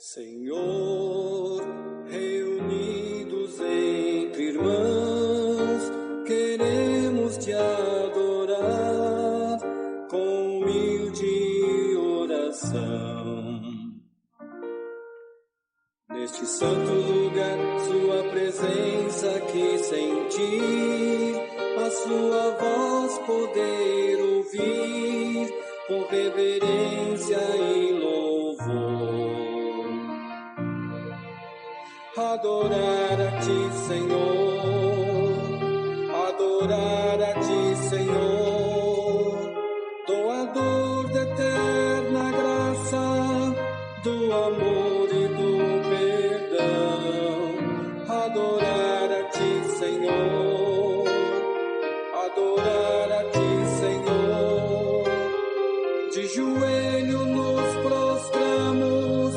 Senhor, reunidos entre irmãos, queremos te adorar com humilde oração. Neste santo lugar, sua presença aqui sentir, a sua voz poder ouvir, com reverência e louvor. Adorar a ti, Senhor, adorar a ti, Senhor, doador da eterna graça, do amor e do perdão. Adorar a ti, Senhor, adorar a ti, Senhor, de joelho nos prostramos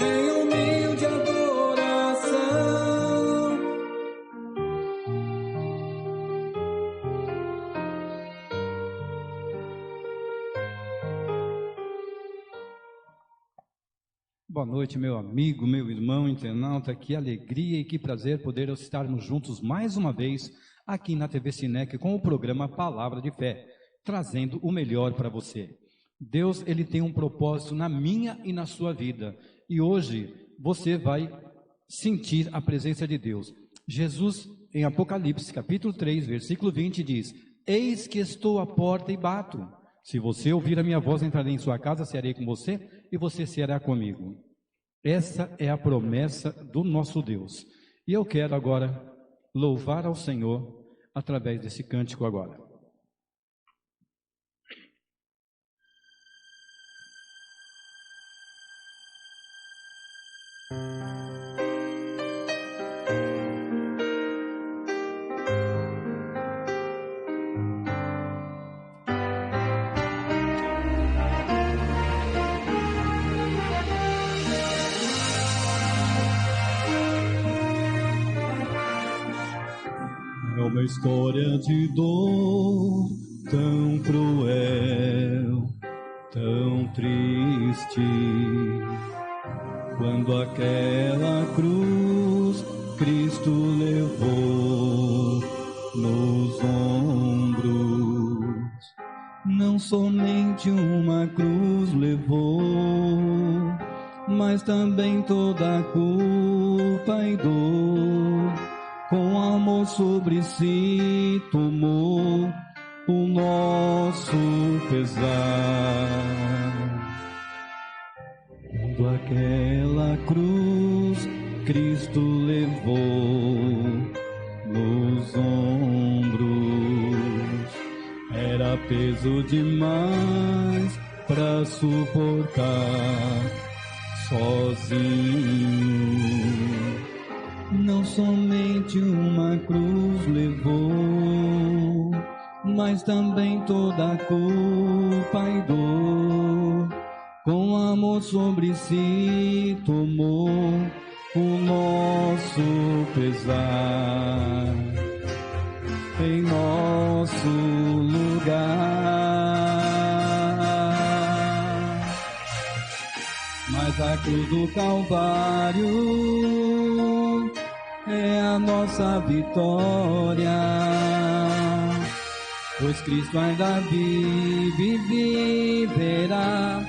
em humilde adoração. Boa noite, meu amigo, meu irmão internauta, que alegria e que prazer poder estarmos juntos mais uma vez aqui na TV Sinec com o programa Palavra de Fé, trazendo o melhor para você. Deus, ele tem um propósito na minha e na sua vida, e hoje você vai sentir a presença de Deus. Jesus, em Apocalipse, capítulo 3, versículo 20, diz: eis que estou à porta e bato. Se você ouvir a minha voz, entrarei em sua casa, cearei com você e você ceará comigo. Essa é a promessa do nosso Deus. E eu quero agora louvar ao Senhor através desse cântico agora. É uma história de dor tão cruel, tão triste, quando aquela cruz Cristo levou nos ombros. Não somente uma cruz levou, mas também toda a culpa e dor. Com amor sobre si tomou o nosso pesar. Quando aquela cruz Cristo levou nos ombros, era peso demais para suportar sozinho. Não somente uma cruz levou, mas também toda a culpa e dor. Com amor sobre si tomou o nosso pesar, em nosso lugar. Mas a cruz do Calvário é a nossa vitória, pois Cristo ainda vive e viverá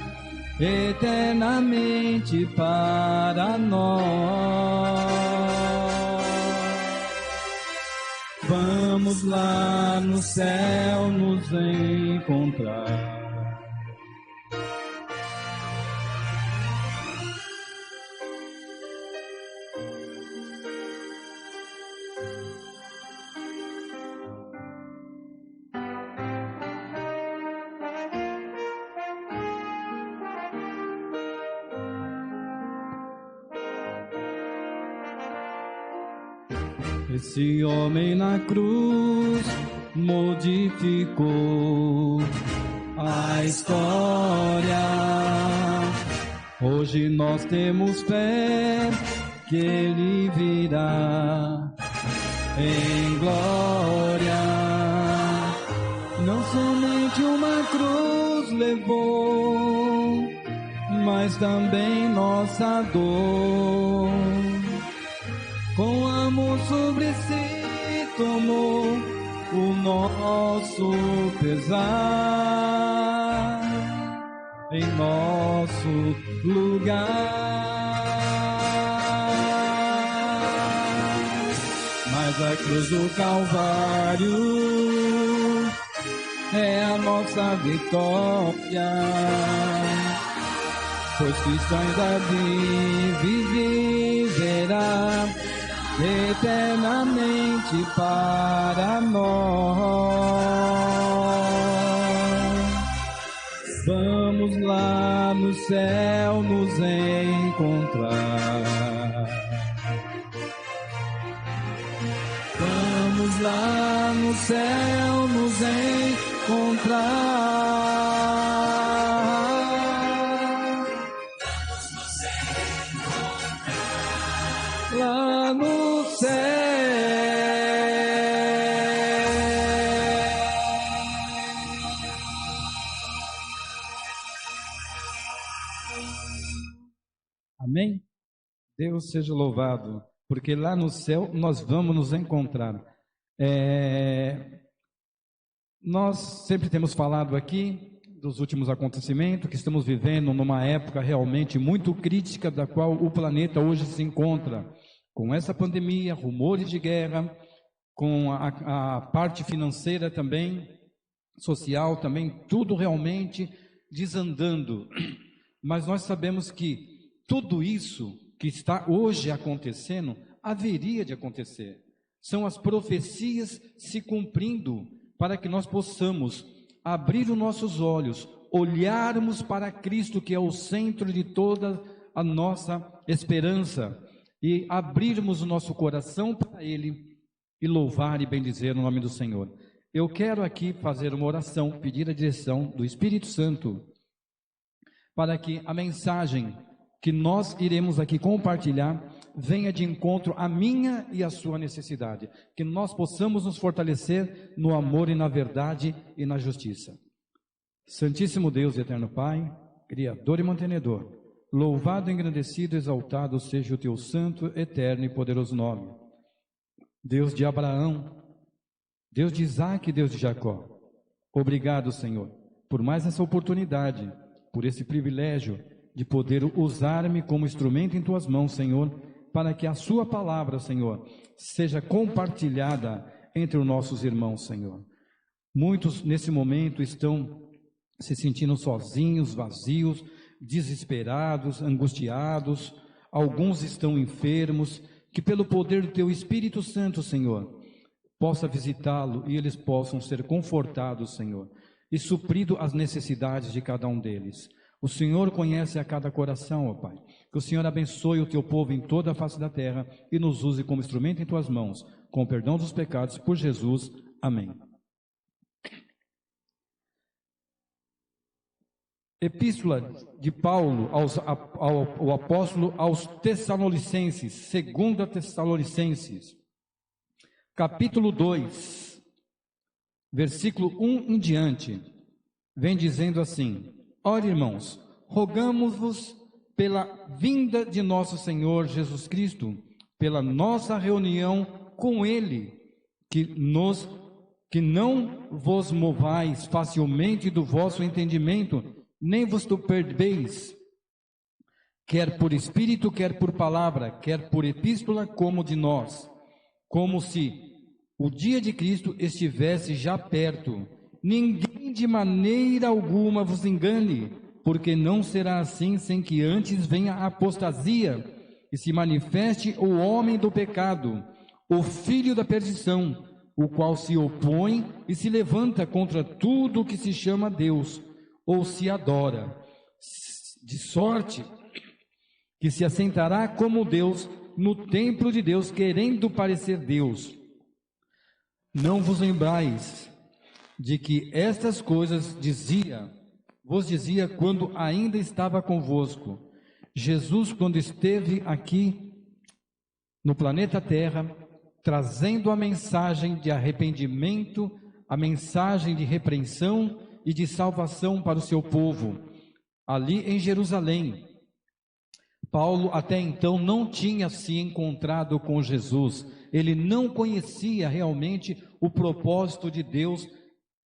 eternamente para nós. Vamos lá no céu nos encontrar. Esse homem na cruz modificou a história. Hoje nós temos fé que ele virá em glória. Não somente uma cruz levou, mas também nossa dor. Com amor sobre si tomou o nosso pesar em nosso lugar. Mas a cruz do Calvário é a nossa vitória, pois Cristo ainda viverá eternamente para nós. Vamos lá no céu nos encontrar. Vamos lá no céu nos encontrar. Lá no céu. Amém? Deus seja louvado, porque lá no céu nós vamos nos encontrar. Nós sempre temos falado aqui dos últimos acontecimentos, que estamos vivendo numa época realmente muito crítica, da qual o planeta hoje se encontra, com essa pandemia, rumores de guerra, com a parte financeira também, social também, tudo realmente desandando. Mas nós sabemos que tudo isso que está hoje acontecendo, haveria de acontecer. São as profecias se cumprindo para que nós possamos abrir os nossos olhos, olharmos para Cristo, que é o centro de toda a nossa esperança, e abrirmos o nosso coração para Ele e louvar e bendizer o nome do Senhor. Eu quero aqui fazer uma oração, pedir a direção do Espírito Santo, para que a mensagem que nós iremos aqui compartilhar venha de encontro à minha e à sua necessidade, que nós possamos nos fortalecer no amor e na verdade e na justiça. Santíssimo Deus e eterno Pai, Criador e mantenedor, louvado, engrandecido, exaltado seja o teu santo, eterno e poderoso nome. Deus de Abraão, Deus de Isaac e Deus de Jacó, obrigado, Senhor, por mais essa oportunidade, por esse privilégio de poder usar-me como instrumento em tuas mãos, Senhor, para que a sua palavra, Senhor, seja compartilhada entre os nossos irmãos, Senhor. Muitos nesse momento estão se sentindo sozinhos, vazios, desesperados, angustiados, alguns estão enfermos, que pelo poder do teu Espírito Santo, Senhor, possa visitá-lo e eles possam ser confortados, Senhor, e suprido as necessidades de cada um deles. O Senhor conhece a cada coração, ó Pai. Que o Senhor abençoe o teu povo em toda a face da terra e nos use como instrumento em tuas mãos, com o perdão dos pecados, por Jesus. Amém. Epístola de Paulo ao apóstolo aos Tessalonicenses, 2 Tessalonicenses, capítulo 2, versículo 1 em diante, vem dizendo assim: ora, irmãos, rogamos-vos pela vinda de nosso Senhor Jesus Cristo, pela nossa reunião com Ele, que não vos movais facilmente do vosso entendimento, nem vos perdeis, quer por espírito, quer por palavra, quer por epístola, como de nós, como se o dia de Cristo estivesse já perto. Ninguém de maneira alguma vos engane, porque não será assim sem que antes venha a apostasia e se manifeste o homem do pecado, o filho da perdição, o qual se opõe e se levanta contra tudo o que se chama Deus ou se adora, de sorte que se assentará como Deus no templo de Deus, querendo parecer Deus. Não vos lembrais de que estas coisas vos dizia quando ainda estava convosco. Jesus, quando esteve aqui no planeta Terra, trazendo a mensagem de arrependimento, a mensagem de repreensão e de salvação para o seu povo. ali em Jerusalém. Paulo até então não tinha se encontrado com Jesus, ele não conhecia realmente o propósito de Deus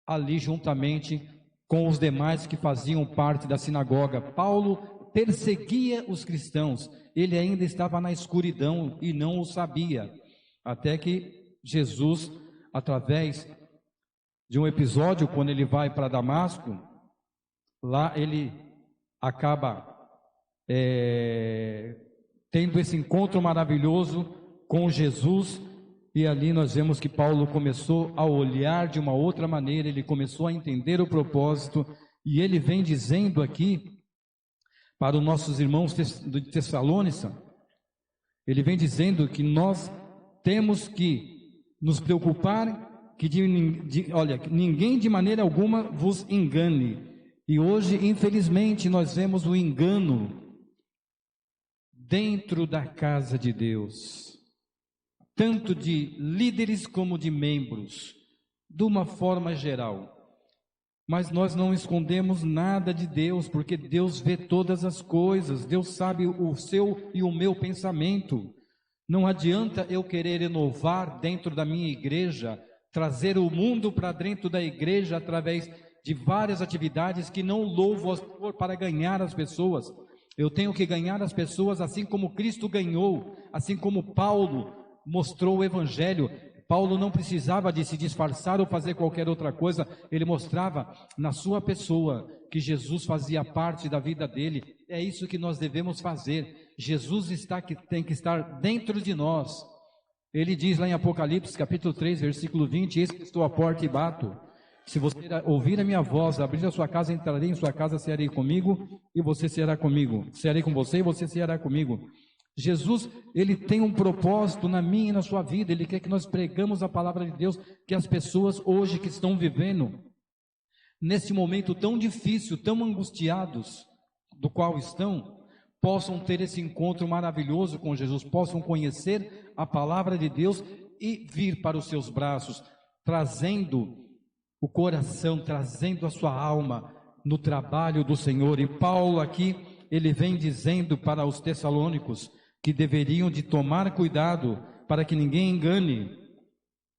ali juntamente com os demais que faziam parte da sinagoga. Paulo perseguia os cristãos, ele ainda estava na escuridão e não o sabia, até que Jesus, através de um episódio, quando ele vai para Damasco, lá ele acaba tendo esse encontro maravilhoso com Jesus, e ali nós vemos que Paulo começou a olhar de uma outra maneira, ele começou a entender o propósito, e ele vem dizendo aqui para os nossos irmãos de Tessalônica, ele vem dizendo que nós temos que nos preocupar que olha, que ninguém de maneira alguma vos engane. E hoje, infelizmente, nós vemos o engano dentro da casa de Deus, tanto de líderes como de membros, de uma forma geral. Mas nós não escondemos nada de Deus, porque Deus vê todas as coisas, Deus sabe o seu e o meu pensamento. Não adianta eu querer inovar dentro da minha igreja, trazer o mundo para dentro da igreja através de várias atividades que não louvo ao Senhor para ganhar as pessoas. Eu tenho que ganhar as pessoas assim como Cristo ganhou, assim como Paulo mostrou o Evangelho. Paulo não precisava de se disfarçar ou fazer qualquer outra coisa, ele mostrava na sua pessoa que Jesus fazia parte da vida dele. É isso que nós devemos fazer. Jesus tem que estar dentro de nós. Ele diz lá em Apocalipse, capítulo 3, versículo 20, eis que estou à porta e bato. Se você ouvir a minha voz, abrir a sua casa, entrarei em sua casa, cearei comigo, e você ceará comigo. Cearei com você e você ceará comigo. Jesus, ele tem um propósito na minha e na sua vida. Ele quer que nós pregamos a palavra de Deus, que as pessoas hoje que estão vivendo nesse momento tão difícil, tão angustiados, do qual estão, possam ter esse encontro maravilhoso com Jesus, possam conhecer a palavra de Deus e vir para os seus braços, trazendo o coração, trazendo a sua alma no trabalho do Senhor. E Paulo aqui, ele vem dizendo para os tessalônicos que deveriam de tomar cuidado para que ninguém engane.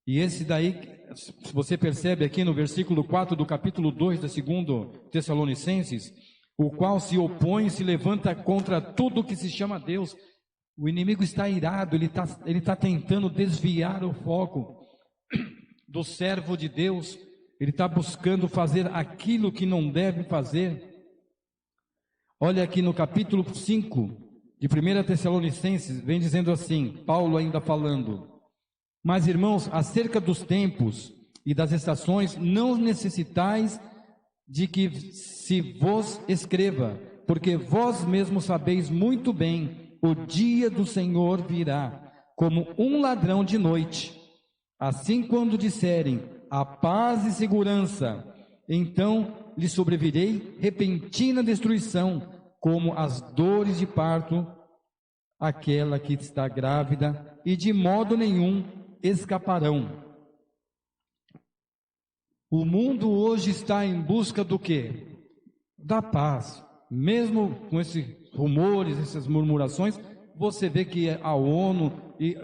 E esse daí, se você percebe aqui no versículo 4 do capítulo 2 da 2 Tessalonicenses, o qual se opõe e se levanta contra tudo que se chama Deus. O inimigo está irado, ele está tentando desviar o foco do servo de Deus. Ele está buscando fazer aquilo que não deve fazer. Olha aqui no capítulo 5 de 1 Tessalonicenses, vem dizendo assim, Paulo ainda falando: mas irmãos, acerca dos tempos e das estações, não necessitais de que se vos escreva, porque vós mesmos sabeis muito bem, o dia do Senhor virá, como um ladrão de noite. Assim, quando disserem a paz e segurança, então lhe sobrevirei repentina destruição, como as dores de parto, aquela que está grávida, e de modo nenhum escaparão. O mundo hoje está em busca do quê? Da paz. Mesmo com esses rumores, essas murmurações, você vê que a ONU e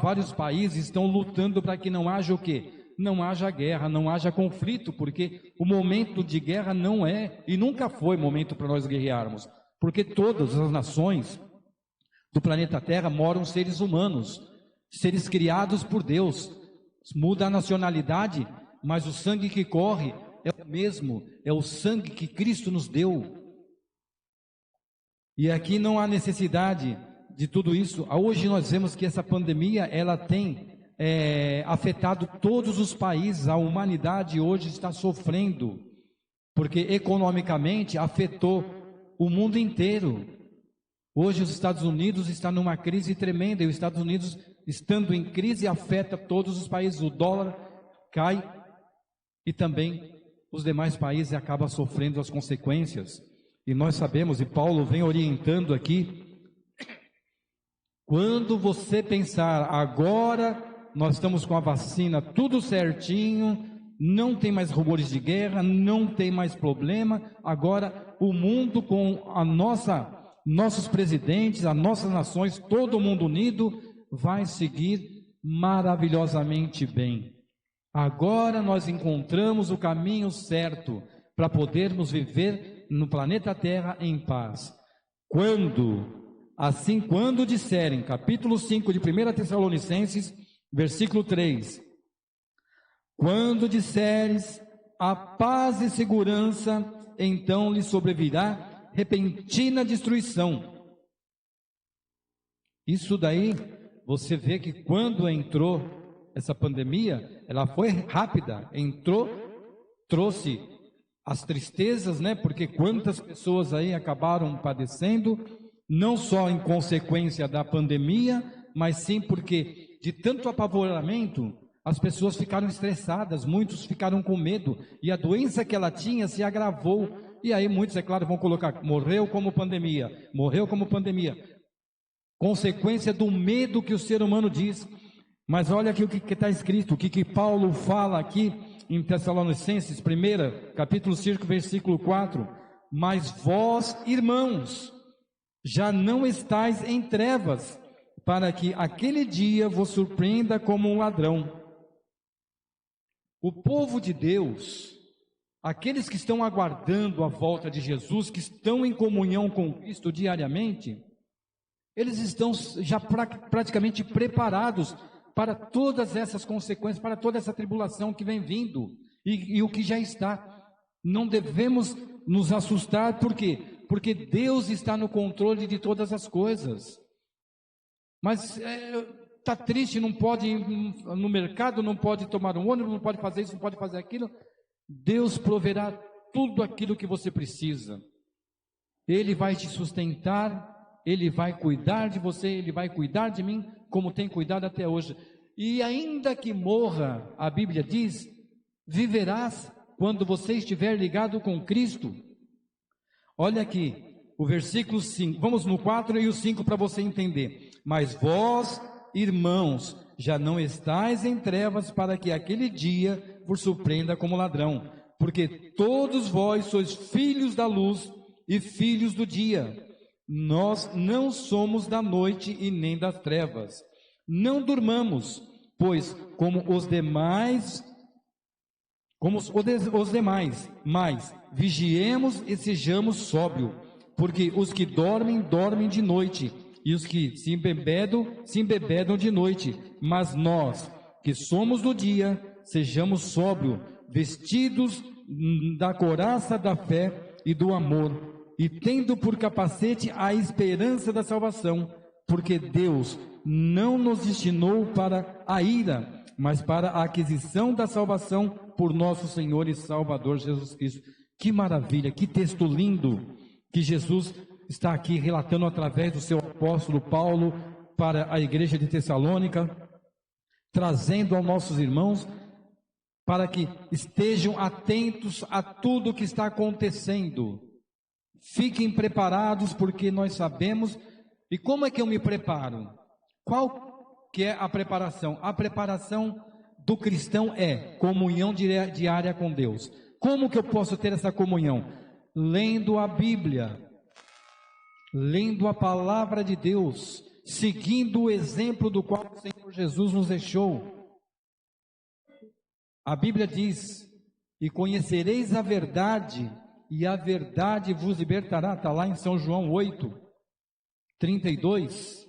vários países estão lutando para que não haja o quê? Não haja guerra, não haja conflito, porque o momento de guerra não é e nunca foi momento para nós guerrearmos, porque todas as nações do planeta Terra moram seres humanos, seres criados por Deus. Muda a nacionalidade, mas o sangue que corre é o mesmo, é o sangue que Cristo nos deu. E aqui não há necessidade de tudo isso. Hoje nós vemos que essa pandemia, ela tem afetado todos os países. A humanidade hoje está sofrendo, porque economicamente afetou o mundo inteiro. Hoje os Estados Unidos estão numa crise tremenda, e os Estados Unidos, estando em crise, afeta todos os países. O dólar cai e também os demais países acabam sofrendo as consequências. E nós sabemos, e Paulo vem orientando aqui, quando você pensar, agora nós estamos com a vacina tudo certinho, não tem mais rumores de guerra, não tem mais problema. Agora o mundo com nossos presidentes, as nossas nações, todo mundo unido, vai seguir maravilhosamente bem. Agora nós encontramos o caminho certo para podermos viver no planeta Terra em paz. Quando disserem, capítulo 5 de 1 Tessalonicenses, versículo 3, quando disseres a paz e segurança, então lhe sobrevirá repentina destruição. Isso daí, você vê que quando entrou essa pandemia, ela foi rápida, entrou, trouxe as tristezas, né? Porque quantas pessoas aí acabaram padecendo, não só em consequência da pandemia, mas sim porque de tanto apavoramento, as pessoas ficaram estressadas, muitos ficaram com medo, e a doença que ela tinha se agravou, e aí muitos, é claro, vão colocar, morreu como pandemia, consequência do medo que o ser humano diz. Mas olha aqui o que está escrito, o que Paulo fala aqui em Tessalonicenses, 1, capítulo 5, versículo 4, mas vós, irmãos, já não estáis em trevas, para que aquele dia vos surpreenda como um ladrão. O povo de Deus, aqueles que estão aguardando a volta de Jesus, que estão em comunhão com Cristo diariamente, eles estão já praticamente preparados para todas essas consequências, para toda essa tribulação que vem vindo e o que já está. Não devemos nos assustar, por quê? Porque Deus está no controle de todas as coisas. Mas está triste, não pode ir no mercado, não pode tomar um ônibus, não pode fazer isso, não pode fazer aquilo. Deus proverá tudo aquilo que você precisa. Ele vai te sustentar, Ele vai cuidar de você, Ele vai cuidar de mim, como tem cuidado até hoje. E ainda que morra, a Bíblia diz, viverás quando você estiver ligado com Cristo. Olha aqui, o versículo 5, vamos no 4 e o 5 para você entender. Mas vós, irmãos, já não estáis em trevas para que aquele dia vos surpreenda como ladrão, porque todos vós sois filhos da luz e filhos do dia. Nós não somos da noite e nem das trevas. Não durmamos, pois como os demais, mas vigiemos e sejamos sóbrios, porque os que dormem, dormem de noite, e os que se embebedam de noite. Mas nós, que somos do dia, sejamos sóbrios, vestidos da couraça da fé e do amor, e tendo por capacete a esperança da salvação, porque Deus não nos destinou para a ira, mas para a aquisição da salvação por nosso Senhor e Salvador Jesus Cristo. Que maravilha, que texto lindo que Jesus está aqui relatando através do seu apóstolo Paulo para a igreja de Tessalônica, trazendo aos nossos irmãos para que estejam atentos a tudo o que está acontecendo. Fiquem preparados, porque nós sabemos. E como é que eu me preparo? Qual que é a preparação? A preparação do cristão é comunhão diária com Deus. Como que eu posso ter essa comunhão? Lendo a Bíblia, lendo a palavra de Deus, seguindo o exemplo do qual o Senhor Jesus nos deixou. A Bíblia diz: e conhecereis a verdade, e a verdade vos libertará. Está lá em São João 8:32.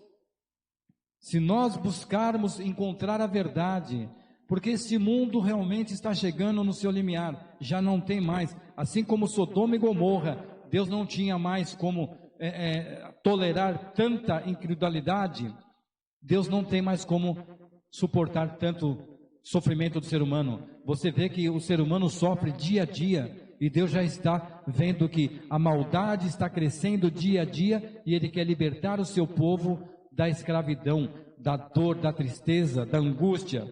Se nós buscarmos encontrar a verdade, porque esse mundo realmente está chegando no seu limiar, já não tem mais, assim como Sodoma e Gomorra, Deus não tinha mais como tolerar tanta incredulidade, Deus não tem mais como suportar tanto sofrimento do ser humano. Você vê que o ser humano sofre dia a dia, e Deus já está vendo que a maldade está crescendo dia a dia, e Ele quer libertar o seu povo da escravidão, da dor, da tristeza, da angústia.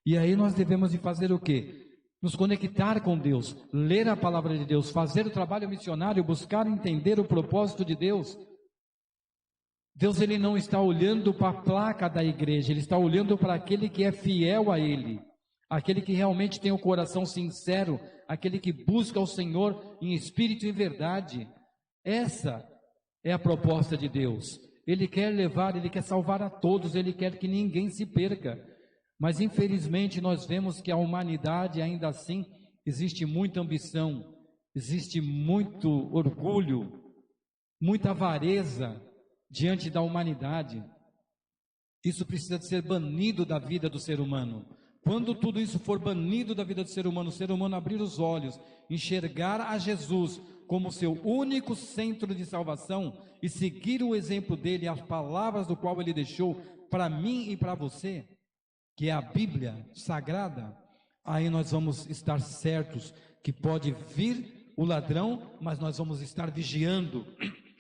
E aí nós devemos de fazer o quê? Nos conectar com Deus, ler a palavra de Deus, fazer o trabalho missionário, buscar entender o propósito de Deus. Deus, Ele não está olhando para a placa da igreja, Ele está olhando para aquele que é fiel a Ele, aquele que realmente tem o coração sincero, aquele que busca o Senhor em espírito e verdade. Essa é a proposta de Deus. Ele quer levar, Ele quer salvar a todos, Ele quer que ninguém se perca. Mas infelizmente nós vemos que a humanidade ainda assim existe muita ambição, existe muito orgulho, muita avareza diante da humanidade. Isso precisa de ser banido da vida do ser humano. Quando tudo isso for banido da vida do ser humano abrir os olhos, enxergar a Jesus como seu único centro de salvação e seguir o exemplo dele, as palavras do qual ele deixou para mim e para você, que é a Bíblia Sagrada, aí nós vamos estar certos que pode vir o ladrão, mas nós vamos estar vigiando,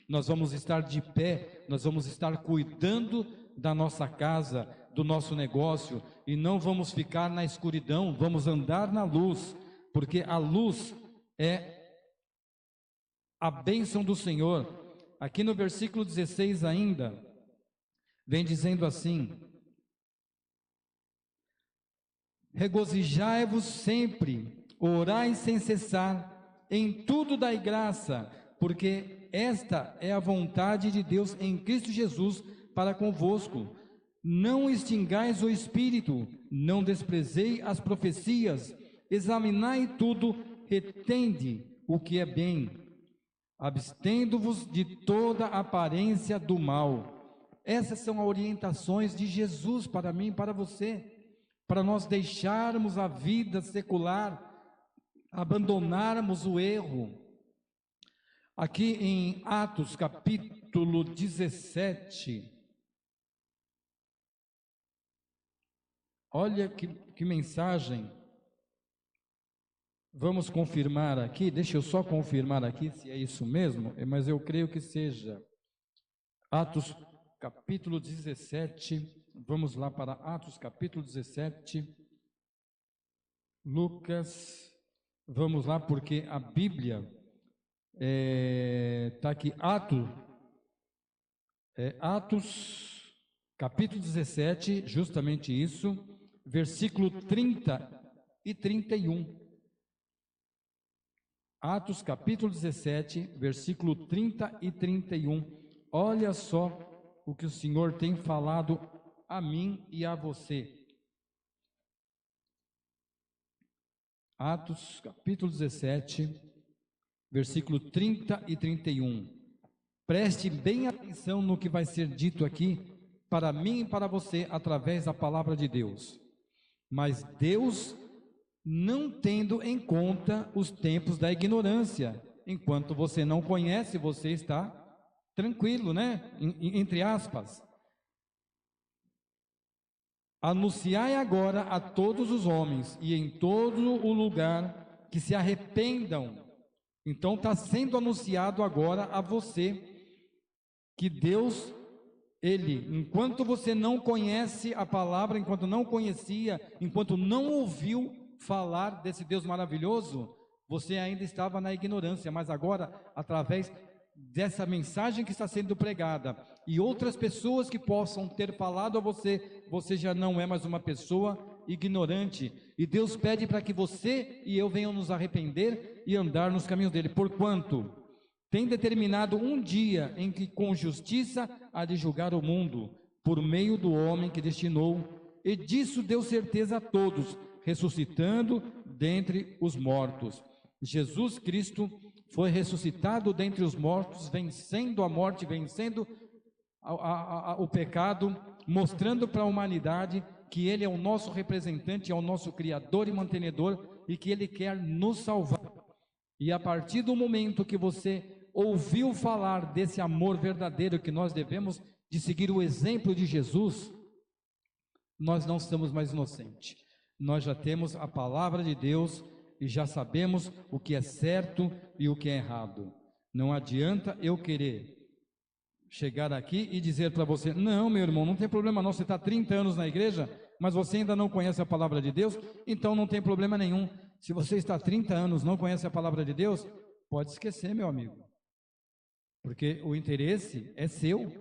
nós vamos estar de pé, nós vamos estar cuidando da nossa casa, do nosso negócio, e não vamos ficar na escuridão, vamos andar na luz, porque a luz é a bênção do Senhor. Aqui no versículo 16 ainda, vem dizendo assim: regozijai-vos sempre, orai sem cessar, em tudo dai graça, porque esta é a vontade de Deus em Cristo Jesus para convosco. Não extingais o espírito, não desprezei as profecias, examinai tudo, retende o que é bem, abstendo-vos de toda aparência do mal. Essas são as orientações de Jesus para mim e para você, para nós deixarmos a vida secular, abandonarmos o erro. Aqui em Atos capítulo 17, olha que mensagem. Vamos confirmar aqui, deixa eu só confirmar aqui se é isso mesmo, mas eu creio que seja. Atos capítulo 17, vamos lá para Atos capítulo 17, Lucas, vamos lá porque a Bíblia está aqui, Atos capítulo 17, justamente isso, versículo 30 e 31. Atos capítulo 17, versículo 30 e 31. Olha só o que o Senhor tem falado a mim e a você. Atos capítulo 17, versículo 30 e 31. Preste bem atenção no que vai ser dito aqui para mim e para você através da palavra de Deus. Mas Deus, não tendo em conta os tempos da ignorância, enquanto você não conhece, você está tranquilo, né? Entre aspas. Anunciai agora a todos os homens e em todo o lugar que se arrependam. Então está sendo anunciado agora a você que Deus, Ele, enquanto você não conhece a palavra, enquanto não conhecia, enquanto não ouviu falar desse Deus maravilhoso, você ainda estava na ignorância, mas agora, através dessa mensagem que está sendo pregada e outras pessoas que possam ter falado a você, você já não é mais uma pessoa ignorante, e Deus pede para que você e eu venham nos arrepender e andar nos caminhos dele, porquanto tem determinado um dia em que com justiça há de julgar o mundo, por meio do homem que destinou, e disso deu certeza a todos, ressuscitando dentre os mortos. Jesus Cristo foi ressuscitado dentre os mortos, vencendo a morte, vencendo o pecado, mostrando para a humanidade que Ele é o nosso representante, é o nosso Criador e mantenedor, e que Ele quer nos salvar. E a partir do momento que você ouviu falar desse amor verdadeiro, que nós devemos de seguir o exemplo de Jesus, nós não estamos mais inocentes. Nós já temos a palavra de Deus e já sabemos o que é certo e o que é errado. Não adianta eu querer chegar aqui e dizer para você: não, meu irmão, não tem problema não, você está 30 anos na igreja, mas você ainda não conhece a palavra de Deus, então não tem problema nenhum. Se você está 30 anos, não conhece a palavra de Deus, pode esquecer, meu amigo, porque o interesse é seu.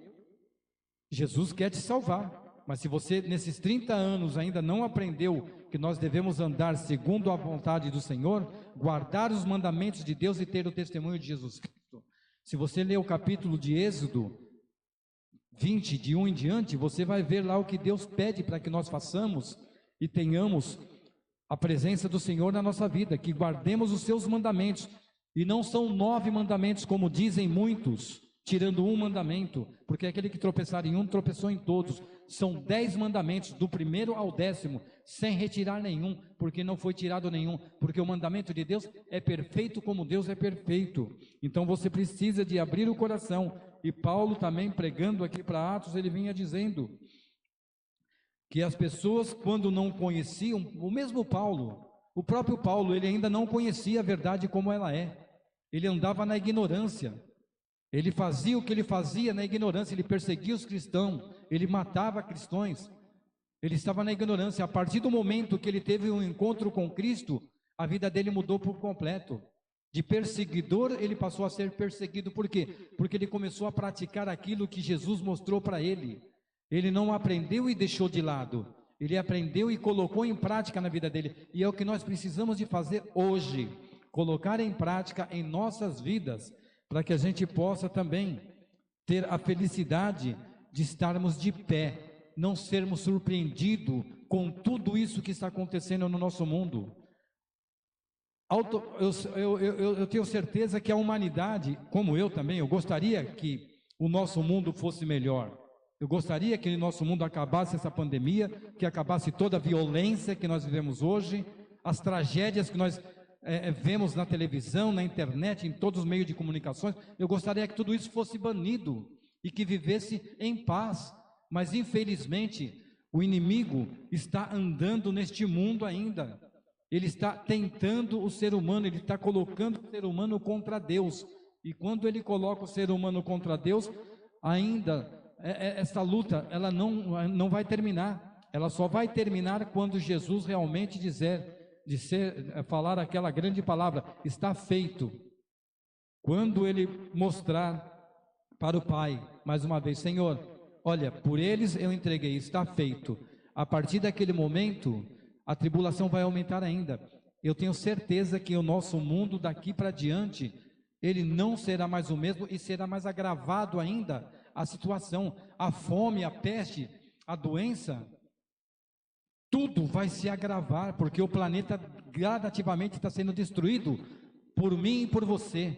Jesus quer te salvar. Mas se você, nesses 30 anos, ainda não aprendeu que nós devemos andar segundo a vontade do Senhor, guardar os mandamentos de Deus e ter o testemunho de Jesus Cristo. Se você ler o capítulo de Êxodo 20, de 1 em diante, você vai ver lá o que Deus pede para que nós façamos e tenhamos a presença do Senhor na nossa vida, que guardemos os seus mandamentos. E não são 9 mandamentos, como dizem muitos, tirando um mandamento, porque aquele que tropeçar em um, tropeçou em todos. São 10 mandamentos, do 1º ao 10º, sem retirar nenhum, porque não foi tirado nenhum, porque o mandamento de Deus é perfeito como Deus é perfeito. Então você precisa de abrir o coração. E Paulo também, pregando aqui para Atos, ele vinha dizendo que as pessoas, quando não conheciam, o mesmo Paulo, o próprio Paulo, ele ainda não conhecia a verdade como ela é. Ele andava na ignorância. Ele fazia o que ele fazia na ignorância, ele perseguia os cristãos, ele matava cristãos, ele estava na ignorância. A partir do momento que ele teve um encontro com Cristo, a vida dele mudou por completo. De perseguidor, ele passou a ser perseguido. Por quê? Porque ele começou a praticar aquilo que Jesus mostrou para ele. Ele não aprendeu e deixou de lado, ele aprendeu e colocou em prática na vida dele. E é o que nós precisamos de fazer hoje, colocar em prática em nossas vidas, para que a gente possa também ter a felicidade de estarmos de pé, não sermos surpreendidos com tudo isso que está acontecendo no nosso mundo. Eu tenho certeza que a humanidade, como eu também, eu gostaria que o nosso mundo fosse melhor. Eu gostaria que o nosso mundo acabasse essa pandemia, que acabasse toda a violência que nós vivemos hoje, as tragédias que nós vemos na televisão, na internet, em todos os meios de comunicações. Eu gostaria que tudo isso fosse banido e que vivesse em paz. Mas infelizmente o inimigo está andando neste mundo ainda. Ele está tentando o ser humano, ele está colocando o ser humano contra Deus. E quando ele coloca o ser humano contra Deus, ainda essa luta ela não vai terminar. Ela só vai terminar quando Jesus realmente falar aquela grande palavra, está feito. Quando ele mostrar para o Pai, mais uma vez, Senhor, olha, por eles eu entreguei, está feito. A partir daquele momento, a tribulação vai aumentar ainda. Eu tenho certeza que o nosso mundo daqui para diante, ele não será mais o mesmo e será mais agravado ainda a situação, a fome, a peste, a doença. Tudo vai se agravar, porque o planeta gradativamente está sendo destruído por mim e por você.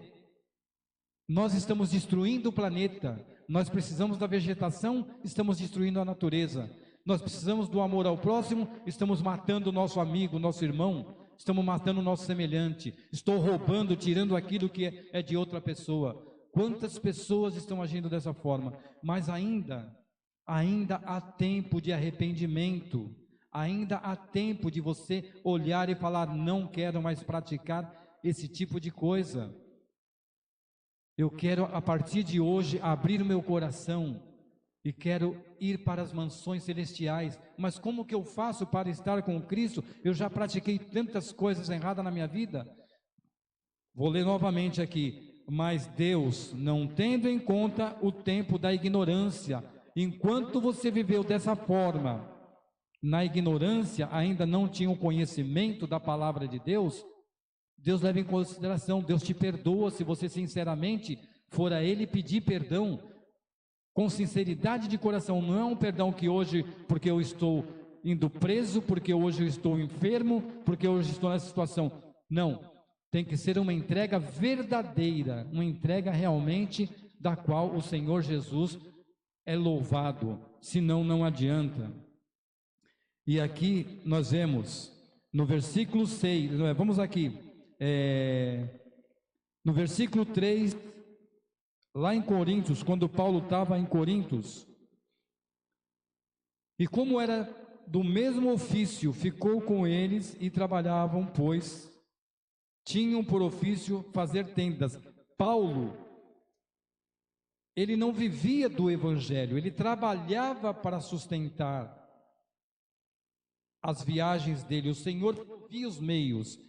Nós estamos destruindo o planeta, nós precisamos da vegetação, estamos destruindo a natureza. Nós precisamos do amor ao próximo, estamos matando o nosso amigo, nosso irmão, estamos matando o nosso semelhante. Estou roubando, tirando aquilo que é de outra pessoa. Quantas pessoas estão agindo dessa forma? Mas ainda há tempo de arrependimento. Ainda há tempo de você olhar e falar, não quero mais praticar esse tipo de coisa. Eu quero, a partir de hoje, abrir o meu coração e quero ir para as mansões celestiais. Mas como que eu faço para estar com Cristo? Eu já pratiquei tantas coisas erradas na minha vida. Vou ler novamente aqui. Mas Deus, não tendo em conta o tempo da ignorância, enquanto você viveu dessa forma, na ignorância, ainda não tinha o conhecimento da palavra de Deus, Deus leva em consideração, Deus te perdoa se você sinceramente for a Ele pedir perdão, com sinceridade de coração. Não é um perdão que hoje, porque eu estou indo preso, porque hoje eu estou enfermo, porque hoje estou nessa situação. Não, tem que ser uma entrega verdadeira, uma entrega realmente da qual o Senhor Jesus é louvado, senão não adianta. E aqui nós vemos, no versículo 6, vamos aqui, no versículo 3, lá em Coríntios, quando Paulo estava em Coríntios, e como era do mesmo ofício, ficou com eles e trabalhavam, pois tinham por ofício fazer tendas. Paulo, ele não vivia do evangelho, ele trabalhava para sustentar as viagens dele, o Senhor provia os meios.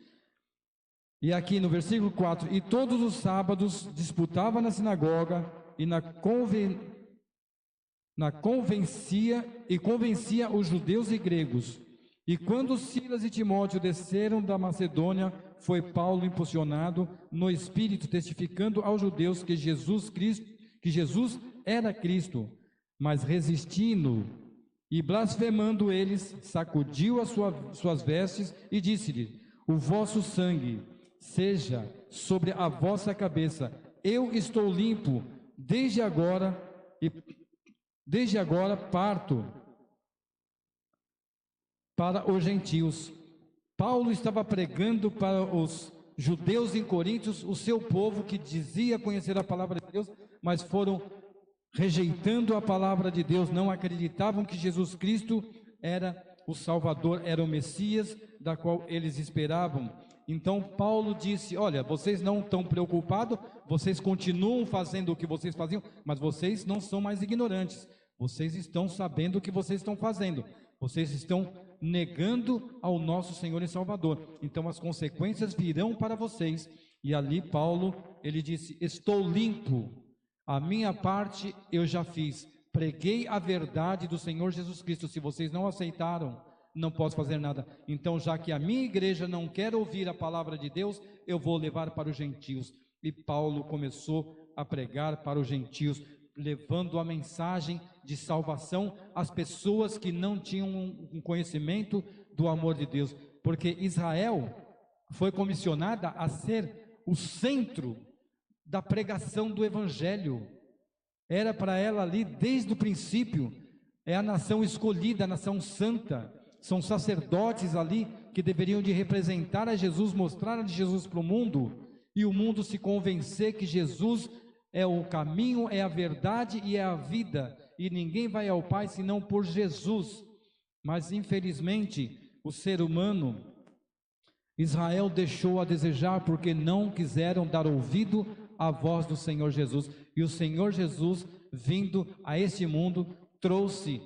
E aqui no versículo 4, e todos os sábados disputava na sinagoga e na convencia os judeus e gregos. E quando Silas e Timóteo desceram da Macedônia, foi Paulo impulsionado no Espírito, testificando aos judeus que Jesus era Cristo, mas resistindo e blasfemando eles, sacudiu as suas vestes e disse-lhe: o vosso sangue seja sobre a vossa cabeça, eu estou limpo, desde agora parto para os gentios. Paulo estava pregando para os judeus em Coríntios, o seu povo que dizia conhecer a palavra de Deus, mas foram rejeitando a palavra de Deus, não acreditavam que Jesus Cristo era o Salvador, era o Messias, da qual eles esperavam. Então Paulo disse: olha, vocês não estão preocupados, vocês continuam fazendo o que vocês faziam, mas vocês não são mais ignorantes, vocês estão sabendo o que vocês estão fazendo, vocês estão negando ao nosso Senhor e Salvador, então as consequências virão para vocês. E ali Paulo, ele disse: estou limpo, a minha parte eu já fiz, preguei a verdade do Senhor Jesus Cristo, se vocês não aceitaram, não posso fazer nada. Então, já que a minha igreja não quer ouvir a palavra de Deus, eu vou levar para os gentios. E Paulo começou a pregar para os gentios, levando a mensagem de salvação às pessoas que não tinham um conhecimento do amor de Deus, porque Israel foi comissionada a ser o centro da pregação do Evangelho. Era para ela ali, desde o princípio, é a nação escolhida, a nação santa. São sacerdotes ali que deveriam de representar a Jesus, mostrar a Jesus para o mundo, e o mundo se convencer que Jesus é o caminho, é a verdade e é a vida, e ninguém vai ao Pai senão por Jesus. Mas infelizmente o ser humano, Israel deixou a desejar, porque não quiseram dar ouvido à voz do Senhor Jesus, e o Senhor Jesus, vindo a este mundo, trouxe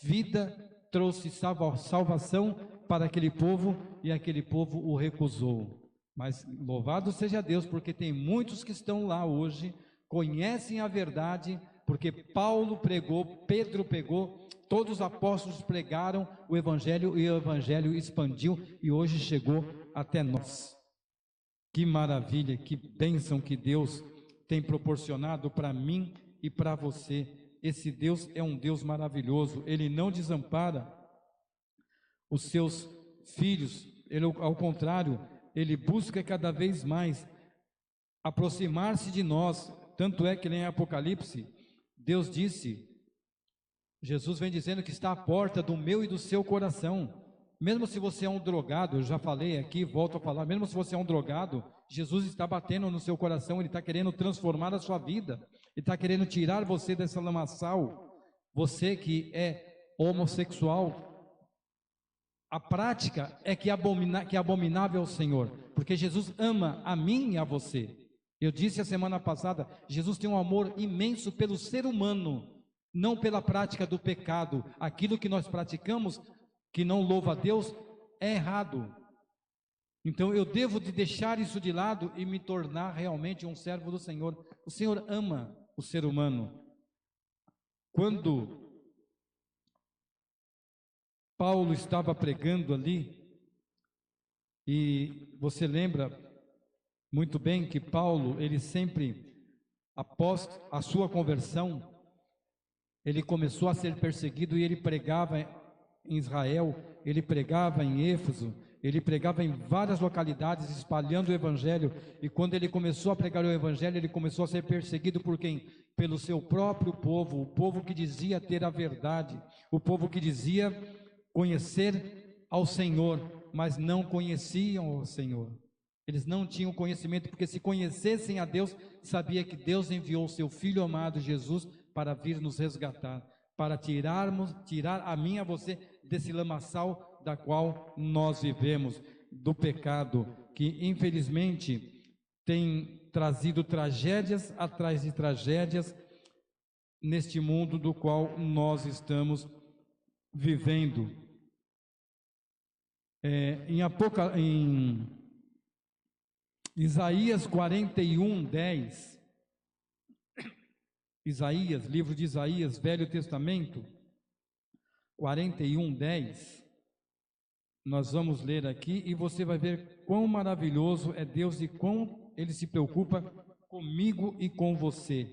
vida, trouxe salvação para aquele povo, e aquele povo o recusou. Mas louvado seja Deus, porque tem muitos que estão lá hoje, conhecem a verdade, porque Paulo pregou, Pedro pregou, todos os apóstolos pregaram o Evangelho, e o Evangelho expandiu, e hoje chegou até nós. Que maravilha, que bênção que Deus tem proporcionado para mim e para você. Esse Deus é um Deus maravilhoso, Ele não desampara os seus filhos, Ele, ao contrário, Ele busca cada vez mais aproximar-se de nós. Tanto é que em Apocalipse, Deus disse, Jesus vem dizendo que está à porta do meu e do seu coração. Mesmo se você é um drogado, eu já falei aqui, volto a falar, mesmo se você é um drogado, Jesus está batendo no seu coração, Ele está querendo transformar a sua vida, Ele está querendo tirar você dessa lamaçal. Você que é homossexual, a prática é que é abominável ao Senhor, porque Jesus ama a mim e a você. Eu disse a semana passada, Jesus tem um amor imenso pelo ser humano, não pela prática do pecado. Aquilo que nós praticamos, que não louva a Deus, é errado. Então eu devo de deixar isso de lado e me tornar realmente um servo do Senhor. O Senhor ama o ser humano. Quando Paulo estava pregando ali, e você lembra muito bem que Paulo, ele sempre, após a sua conversão, ele começou a ser perseguido, e ele pregava em Israel, ele pregava em Éfeso, ele pregava em várias localidades, espalhando o Evangelho. E quando ele começou a pregar o Evangelho, ele começou a ser perseguido por quem? Pelo seu próprio povo, o povo que dizia ter a verdade, o povo que dizia conhecer ao Senhor, mas não conheciam o Senhor. Eles não tinham conhecimento, porque se conhecessem a Deus, sabia que Deus enviou o seu Filho amado Jesus para vir nos resgatar, para tirar a mim e a você desse lamaçal da qual nós vivemos, do pecado, que infelizmente tem trazido tragédias atrás de tragédias neste mundo do qual nós estamos vivendo. Em Isaías 41:10, Isaías, livro de Isaías, Velho Testamento, 41:10. Nós vamos ler aqui e você vai ver quão maravilhoso é Deus e quão Ele se preocupa comigo e com você.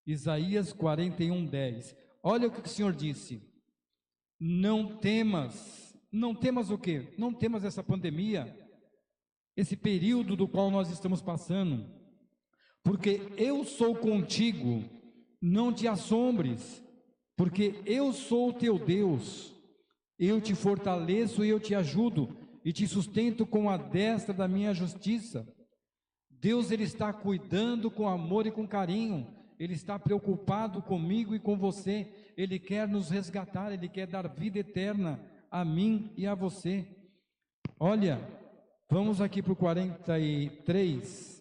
Isaías 41:10. Olha o que o Senhor disse: não temas o quê? Não temas essa pandemia, esse período do qual nós estamos passando, porque eu sou contigo, não te assombres, porque eu sou o teu Deus, eu te fortaleço e eu te ajudo, e te sustento com a destra da minha justiça. Deus, Ele está cuidando com amor e com carinho, Ele está preocupado comigo e com você, Ele quer nos resgatar, Ele quer dar vida eterna a mim e a você. Olha, vamos aqui para o 43,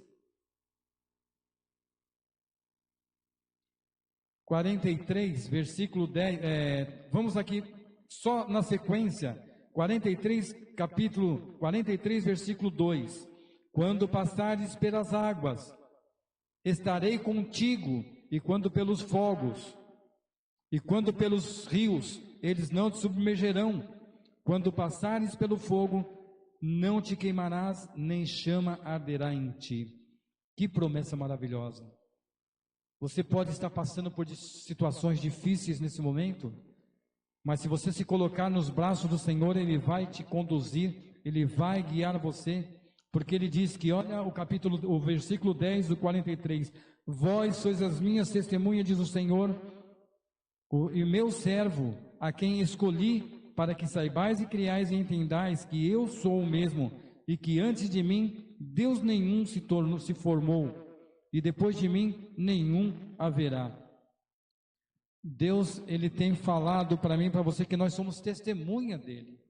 43, versículo 10, vamos aqui só na sequência, 43, capítulo 43, versículo 2, quando passares pelas águas, estarei contigo, e quando pelos fogos, e quando pelos rios, eles não te submergerão, quando passares pelo fogo, não te queimarás, nem chama arderá em ti. Que promessa maravilhosa! Você pode estar passando por situações difíceis nesse momento, mas se você se colocar nos braços do Senhor, Ele vai te conduzir, Ele vai guiar você, porque Ele diz que, olha o versículo 10 do 43, vós sois as minhas testemunhas, diz o Senhor, e meu servo, a quem escolhi, para que saibais e criais e entendais que eu sou o mesmo, e que antes de mim Deus nenhum se formou, e depois de mim nenhum haverá. Deus, Ele tem falado para mim e para você que nós somos testemunha dEle,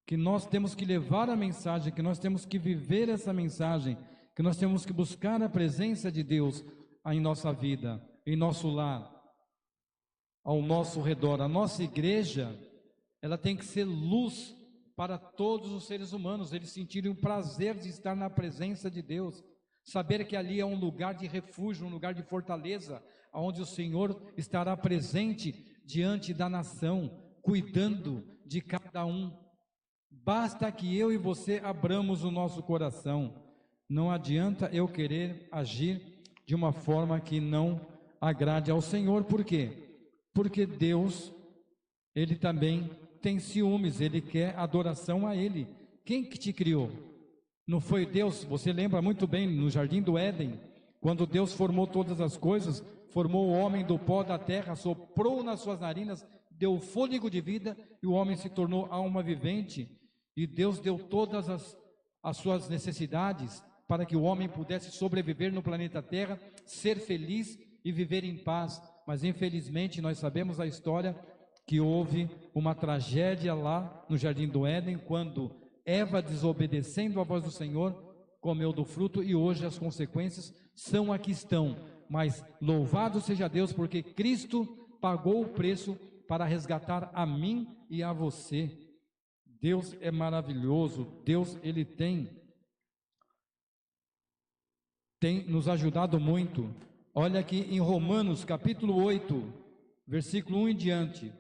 que nós temos que levar a mensagem, que nós temos que viver essa mensagem, que nós temos que buscar a presença de Deus em nossa vida, em nosso lar, ao nosso redor. A nossa igreja, ela tem que ser luz para todos os seres humanos, eles sentirem o prazer de estar na presença de Deus, saber que ali é um lugar de refúgio, um lugar de fortaleza, onde o Senhor estará presente diante da nação, cuidando de cada um. Basta que eu e você abramos o nosso coração. Não adianta eu querer agir de uma forma que não agrade ao Senhor. Por quê? Porque Deus, Ele também tem ciúmes, Ele quer adoração a Ele. Quem que te criou? Não foi Deus? Você lembra muito bem no Jardim do Éden, quando Deus formou todas as coisas, formou o homem do pó da terra, soprou nas suas narinas, deu fôlego de vida e o homem se tornou alma vivente. E Deus deu todas as suas necessidades para que o homem pudesse sobreviver no planeta Terra, ser feliz e viver em paz. Mas infelizmente nós sabemos a história que houve uma tragédia lá no Jardim do Éden, quando Eva, desobedecendo a voz do Senhor, comeu do fruto, e hoje as consequências são a que estão. Mas louvado seja Deus, porque Cristo pagou o preço para resgatar a mim e a você. Deus é maravilhoso, Deus, Ele tem nos ajudado muito. Olha aqui em Romanos capítulo 8, versículo 1 em diante.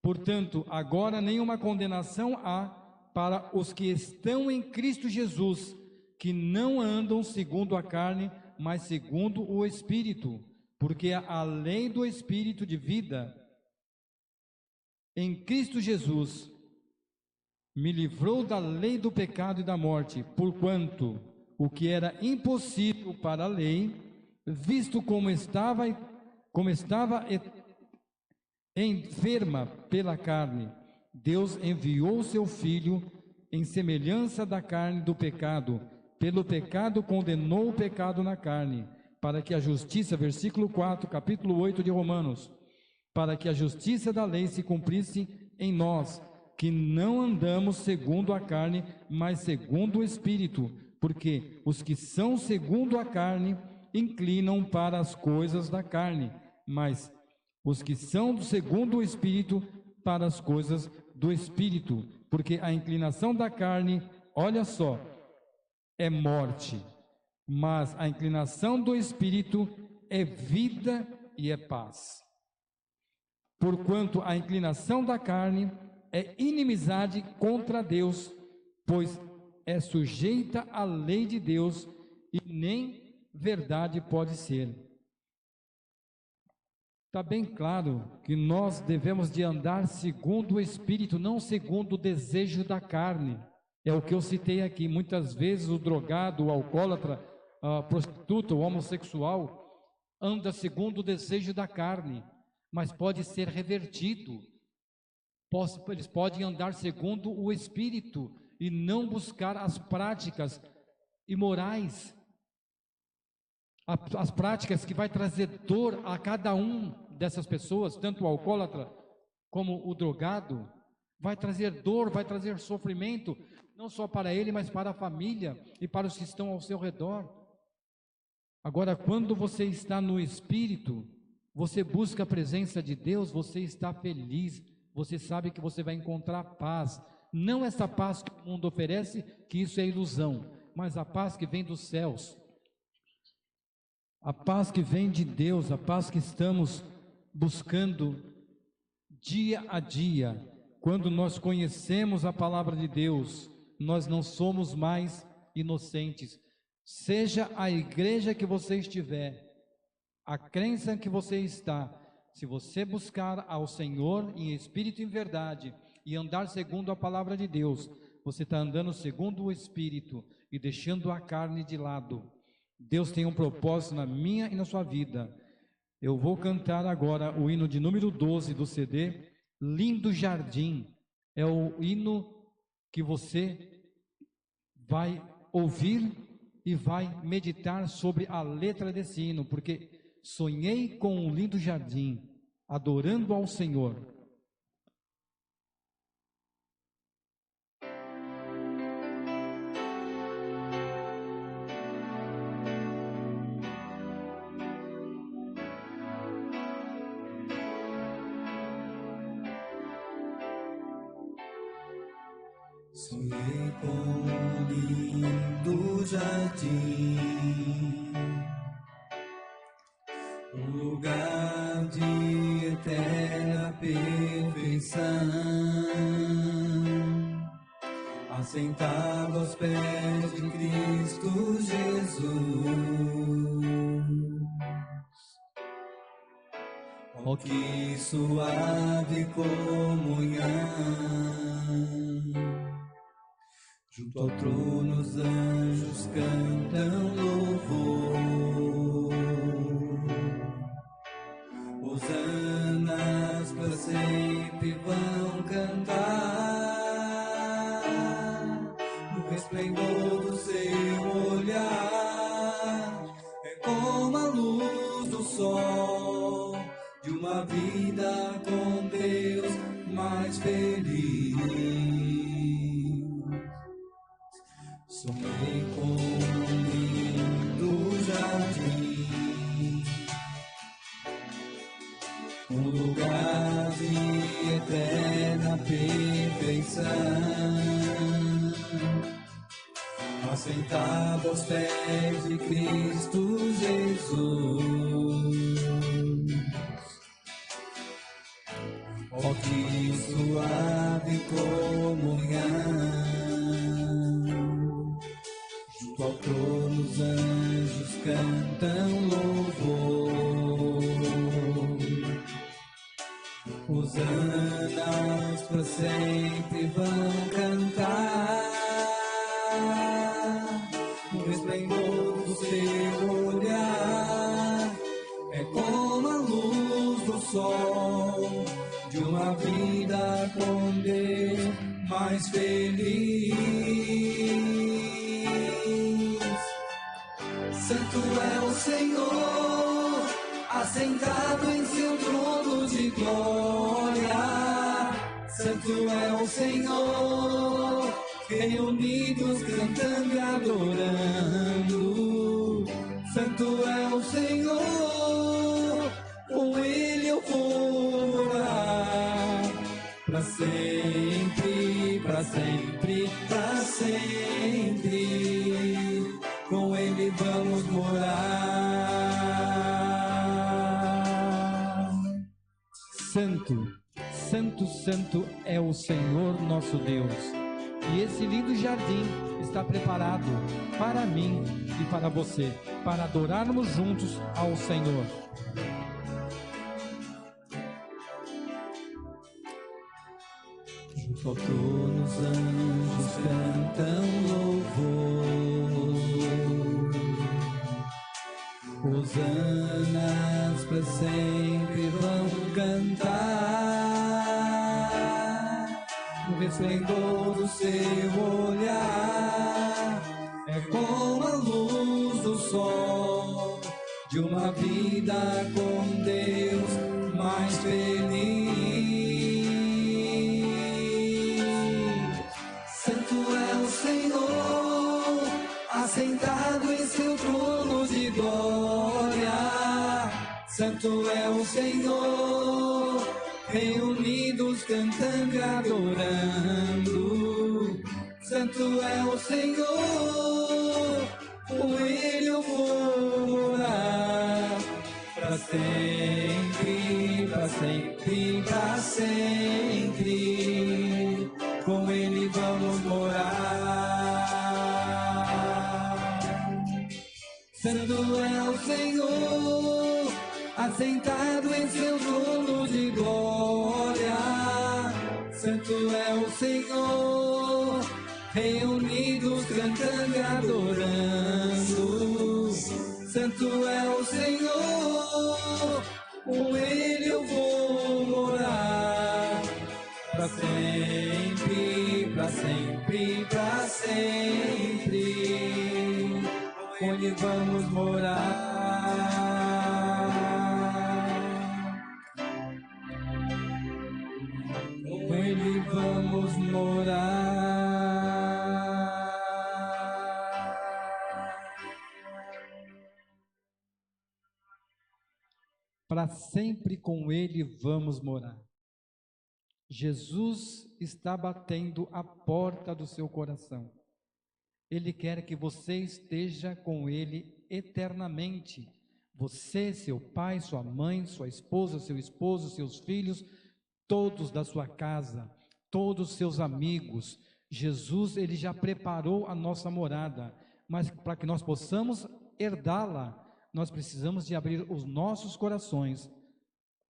Portanto, agora nenhuma condenação há para os que estão em Cristo Jesus, que não andam segundo a carne, mas segundo o Espírito, porque a lei do Espírito de vida em Cristo Jesus me livrou da lei do pecado e da morte, porquanto o que era impossível para a lei, visto como estava enferma pela carne, Deus enviou seu Filho em semelhança da carne do pecado, pelo pecado condenou o pecado na carne, para que a justiça, versículo 4, capítulo 8 de Romanos, para que a justiça da lei se cumprisse em nós, que não andamos segundo a carne, mas segundo o Espírito, porque os que são segundo a carne inclinam para as coisas da carne, mas os que são segundo o Espírito para as coisas do Espírito, porque a inclinação da carne, olha só, é morte, mas a inclinação do Espírito é vida e é paz. Porquanto a inclinação da carne é inimizade contra Deus, pois é sujeita à lei de Deus e nem verdade pode ser. Está bem claro que nós devemos de andar segundo o Espírito, não segundo o desejo da carne. É o que eu citei aqui. Muitas vezes o drogado, o alcoólatra, a prostituta, o homossexual, anda segundo o desejo da carne, mas pode ser revertido. Eles podem andar segundo o Espírito e não buscar as práticas imorais, as práticas que vai trazer dor a cada um dessas pessoas, tanto o alcoólatra como o drogado, vai trazer dor, vai trazer sofrimento, não só para ele, mas para a família e para os que estão ao seu redor. Agora, quando você está no Espírito, você busca a presença de Deus, você está feliz, você sabe que você vai encontrar paz. Não essa paz que o mundo oferece, que isso é ilusão, mas a paz que vem dos céus. A paz que vem de Deus, a paz que estamos buscando dia a dia. Quando nós conhecemos a palavra de Deus, nós não somos mais inocentes. Seja a igreja que você estiver, a crença que você está, se você buscar ao Senhor em espírito e em verdade, e andar segundo a palavra de Deus, você está andando segundo o Espírito e deixando a carne de lado. Deus tem um propósito na minha e na sua vida. Eu vou cantar agora o hino de número 12 do CD, Lindo Jardim. É o hino que você vai ouvir e vai meditar sobre a letra desse hino, porque sonhei com um lindo jardim, adorando ao Senhor. Sonhei com um lindo jardim, um lugar de eterna perfeição, assentado aos pés de Cristo Jesus. Oh, que suave comunhão! Junto ao trono os anjos cantam louvor, hosanas para sempre vão cantar, no resplendor do seu olhar, é como a luz do sol, de uma vida com Deus mais feliz. Sonhei com um lindo jardim, um lugar de eterna perfeição, assentado aos pés de Cristo Jesus. Oh, que suave comunhão! Junto ao trono os anjos cantam louvor, hosanas para sempre vão cantar, no resplendor do seu olhar, é como a luz do sol, de uma vida com Deus mais feliz. Santo é o Senhor, assentado em seu trono de glória. Santo é o Senhor, reunidos cantando e adorando. Santo é o Senhor, com Ele eu vou morar, para sempre, para sempre, para sempre. Com Ele vamos morar. santo, santo, santo é o Senhor nosso Deus. E esse lindo jardim está preparado para mim e para você, para adorarmos juntos ao Senhor. Junto ao trono os anjos cantam louvor, hosanas para sempre vão cantar. O resplendor do seu olhar é como a luz do sol de uma vida com Deus mais feliz. Santo é o Senhor, assentado em seu trono de glória. Santo é o Senhor, reunidos cantando e adorando. Santo é o Senhor, com Ele eu vou morar para sempre, para sempre, para sempre. Com Ele vamos morar. Santo é o Senhor, assentado em seu trono de glória. Santo é o Senhor, reunidos cantando e adorando. Santo é o Senhor, com Ele eu vou morar para sempre, para sempre, para sempre. Com Ele vamos morar. Com Ele vamos morar. Para sempre com Ele vamos morar. Jesus está batendo a porta do seu coração. Ele quer que você esteja com Ele eternamente. Você, seu pai, sua mãe, sua esposa, seu esposo, seus filhos, todos da sua casa, todos os seus amigos. Jesus, Ele já preparou a nossa morada, mas para que nós possamos herdá-la, nós precisamos de abrir os nossos corações,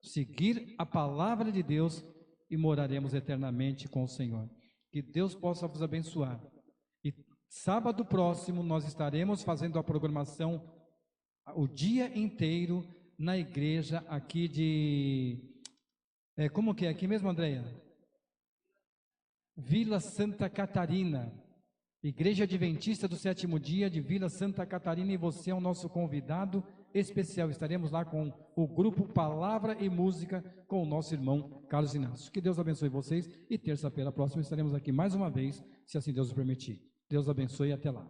seguir a palavra de Deus e moraremos eternamente com o Senhor. Que Deus possa vos abençoar. E sábado próximo nós estaremos fazendo a programação o dia inteiro na igreja aqui de... como que é aqui mesmo, Andréia? Vila Santa Catarina. Igreja Adventista do Sétimo Dia de Vila Santa Catarina, e você é o nosso convidado especial. Estaremos lá com o grupo Palavra e Música com o nosso irmão Carlos Inácio. Que Deus abençoe vocês, e terça-feira próxima estaremos aqui mais uma vez, se assim Deus o permitir. Deus abençoe e até lá.